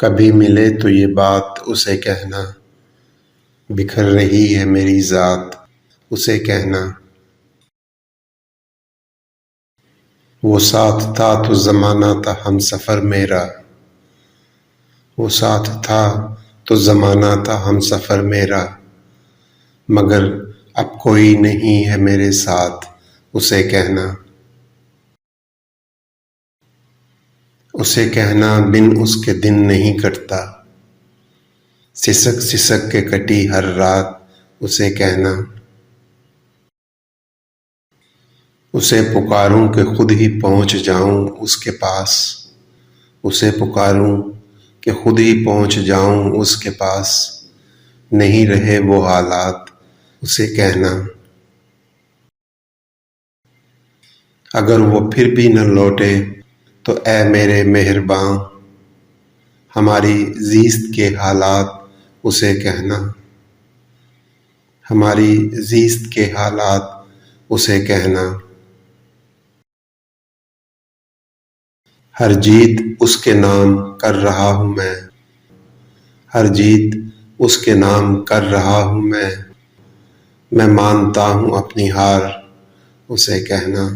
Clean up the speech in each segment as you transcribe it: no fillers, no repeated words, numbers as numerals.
कभी मिले तो ये बात उसे कहना, बिखर रही है मेरी ज़ात उसे कहना। वो साथ था तो ज़माना था हम सफ़र मेरा, वो साथ था तो ज़माना था हम सफ़र मेरा। मगर अब कोई नहीं है मेरे साथ उसे कहना। उसे कहना बिन उसके दिन नहीं कटता, सिसक सिसक के कटी हर रात उसे कहना। उसे पुकारूं कि खुद ही पहुंच जाऊं उसके पास, उसे पुकारूं कि खुद ही पहुंच जाऊं उसके पास। नहीं रहे वो हालात उसे कहना। अगर वो फिर भी न लौटे तो ऐ मेरे मेहरबां, हमारी ज़ीस्त के हालात उसे कहना। हमारी ज़ीस्त के हालात उसे कहना। हर जीत उसके नाम कर रहा हूँ मैं, हर जीत उसके नाम कर रहा हूँ मैं मानता हूँ अपनी हार उसे कहना।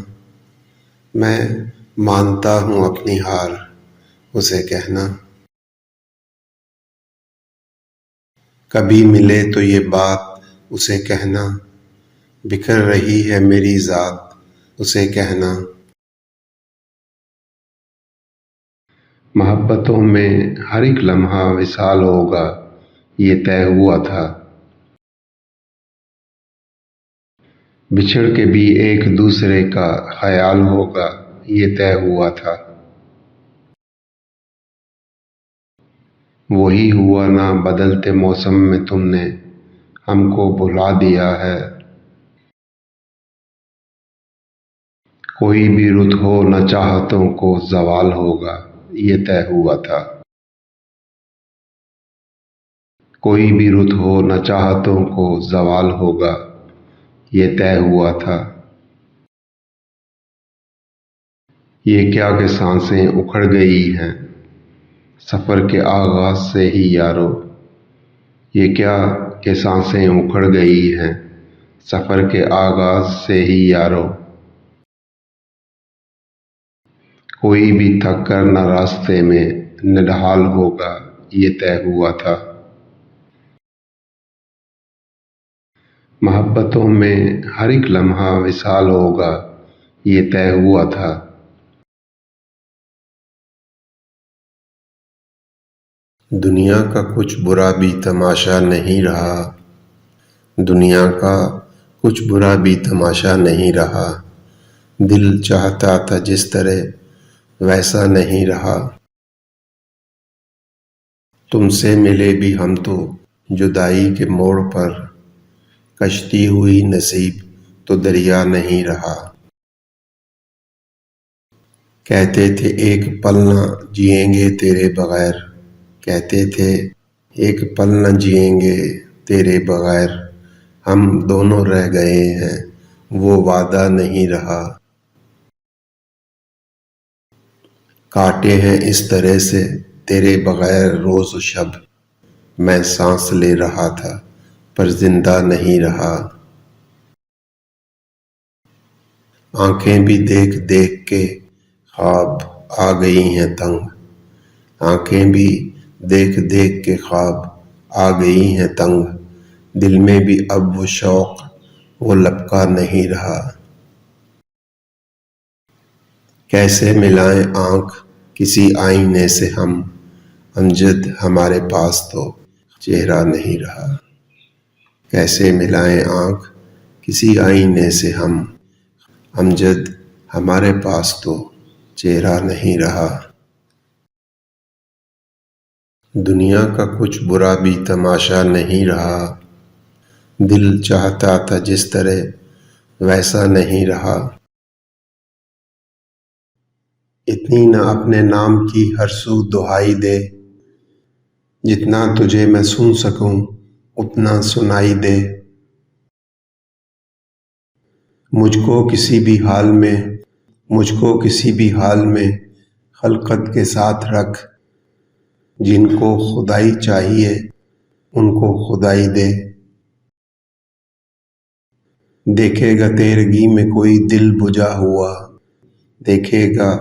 मैं मानता हूँ अपनी हार उसे कहना। कभी मिले तो ये बात उसे कहना, बिखर रही है मेरी ज़ात उसे कहना। मोहब्बतों में हर एक लम्हा विसाल होगा ये तय हुआ था। बिछड़ के भी एक दूसरे का ख्याल होगा ये तय हुआ था। वही हुआ ना बदलते मौसम में तुमने हमको भुला दिया है। कोई भी रुत हो न चाहतों को ज़वाल होगा ये तय हुआ था। कोई भी रुत हो न चाहतों को ज़वाल होगा ये तय हुआ था। ये क्या कि सांसें उखड़ गई हैं सफ़र के आगाज़ से ही यारो। ये क्या कि सांसें उखड़ गई हैं सफ़र के आगाज़ से ही यारो। कोई भी थक कर न रास्ते में निढाल होगा ये तय हुआ था। मोहब्बतों में हर एक लम्हा विसाल होगा ये तय हुआ था। दुनिया का कुछ बुरा भी तमाशा नहीं रहा, दुनिया का कुछ बुरा भी तमाशा नहीं रहा। दिल चाहता था जिस तरह वैसा नहीं रहा। तुमसे मिले भी हम तो जुदाई के मोड़ पर, कश्ती हुई नसीब तो दरिया नहीं रहा। कहते थे एक पल न जिएंगे तेरे बगैर, कहते थे एक पल न जिएंगे तेरे बगैर। हम दोनों रह गए हैं वो वादा नहीं रहा। काटे हैं इस तरह से तेरे बगैर रोज़ शब, मैं सांस ले रहा था पर जिंदा नहीं रहा। आंखें भी देख देख के ख्वाब आ गई हैं तंग, आंखें भी देख देख के ख्वाब आ गई हैं तंग। दिल में भी अब वो शौक वो लपका नहीं रहा। कैसे मिलाएं आँख किसी आईने से हम, अमजद हमारे पास तो चेहरा नहीं रहा। कैसे मिलाएं आँख किसी आईने से हम, अमजद हमारे पास तो चेहरा नहीं रहा। दुनिया का कुछ बुरा भी तमाशा नहीं रहा। दिल चाहता था जिस तरह वैसा नहीं रहा। इतनी न अपने नाम की हर सू दुहाई दे, जितना तुझे मैं सुन सकूं उतना सुनाई दे। मुझको किसी भी हाल में, मुझको किसी भी हाल में खलकत के साथ रख, जिनको खुदाई चाहिए उनको खुदाई दे। देखेगा तेरगी में कोई दिल बुझा हुआ, देखेगा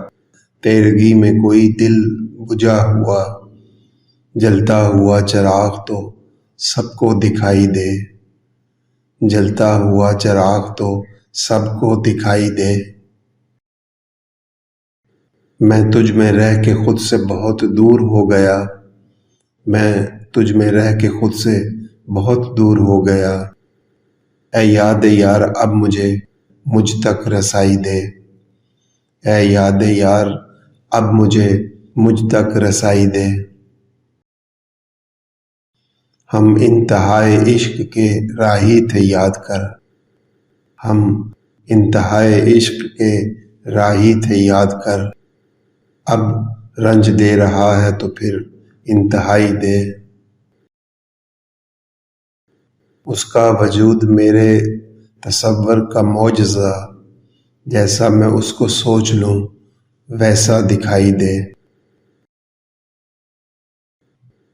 तेरगी में कोई दिल बुझा हुआ, जलता हुआ चिराग तो सबको दिखाई दे, जलता हुआ चिराग तो सबको दिखाई दे। मैं तुझ में रह के खुद से बहुत दूर हो गया, मैं तुझ में रह के खुद से बहुत दूर हो गया। ऐ याद यार अब मुझे मुझ तक रसाई दे, ऐ याद यार अब मुझे मुझ तक रसाई दे। हम इंतहाए इश्क के राही थे याद कर, हम इंतहाए इश्क के राही थे याद कर। अब रंज दे रहा है तो फिर इंतहाई दे। उसका वजूद मेरे तसव्वुर का मौजज़ा, जैसा मैं उसको सोच लूँ वैसा दिखाई दे।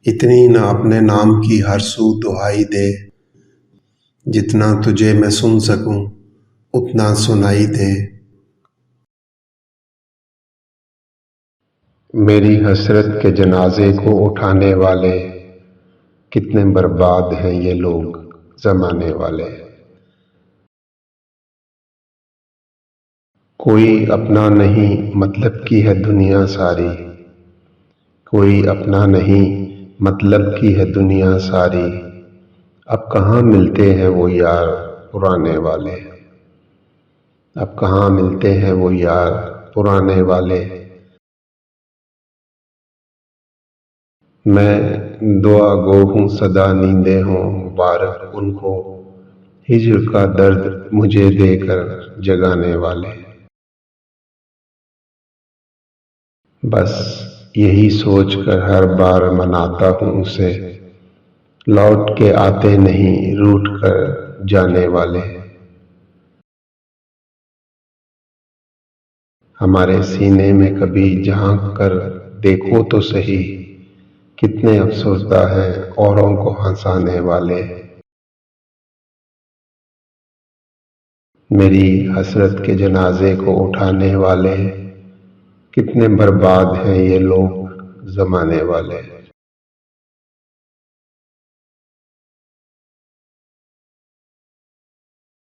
इतनी ना अपने नाम की हर सू दुहाई दे, जितना तुझे मैं सुन सकूं उतना सुनाई दे। मेरी हसरत के जनाजे को उठाने वाले कितने बर्बाद हैं ये लोग ज़माने वाले। कोई अपना नहीं मतलब की है दुनिया सारी, कोई अपना नहीं मतलब की है दुनिया सारी। अब कहाँ मिलते हैं वो यार पुराने वाले, अब कहाँ मिलते हैं वो यार पुराने वाले। मैं दुआ गो हूँ सदा नींदे हों मुबारक उनको, हिज्र का दर्द मुझे देकर जगाने वाले। बस यही सोच कर हर बार मनाता हूँ उसे, लौट के आते नहीं रूठ कर जाने वाले। हमारे सीने में कभी झांक कर देखो तो सही, कितने अफसरदा हैं औरों को हंसाने वाले। मेरी हसरत के जनाजे को उठाने वाले कितने बर्बाद हैं ये लोग ज़माने वाले।